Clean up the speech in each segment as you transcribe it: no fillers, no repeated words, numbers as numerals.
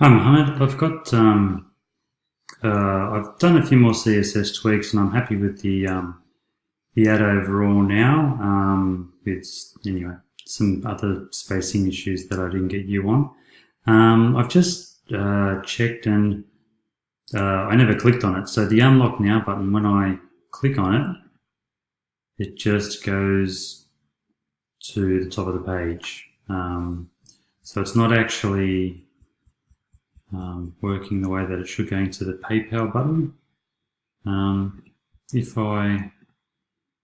Hi Mohammed, I've done a few more CSS tweaks and I'm happy with the ad overall now. It's anyway some other spacing issues that I didn't get you on. I've just checked and I never clicked on it. So the unlock now button, when I click on it, it just goes to the top of the page. So it's not actually working the way that it should, going to the PayPal button. If I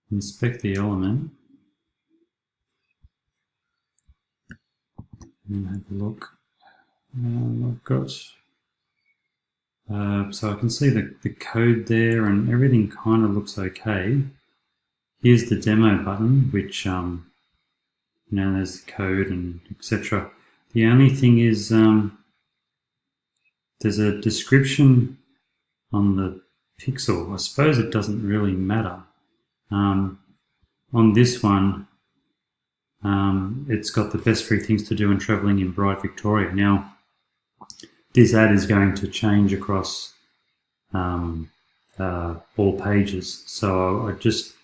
inspect the element and have a look, I've got so I can see the code there and everything kind of looks okay. Here's the demo button, which there's the code and etc. The only thing is there's a description on the pixel. I suppose it doesn't really matter. On this one, it's got the best free things to do when travelling in bright Victoria. Now, this ad is going to change across all pages, so I just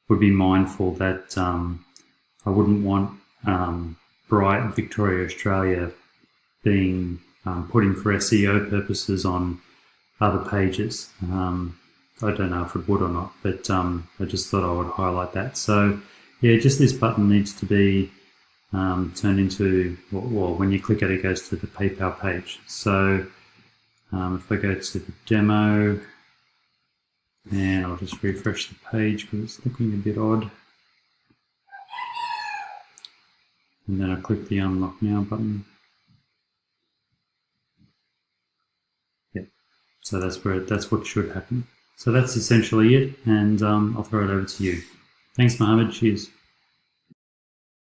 would be mindful that I wouldn't want bright Victoria, Australia being put in for SEO purposes on other pages. I don't know if it would or not, but I just thought I would highlight that. So yeah, just this button needs to be turned into, well, when you click it, it goes to the PayPal page. So if I go to the demo, and I'll just refresh the page because it's looking a bit odd. And then I click the Unlock Now button. Yep. So that's what should happen. So that's essentially it, and I'll throw it over to you. Thanks, Mohammed. Cheers.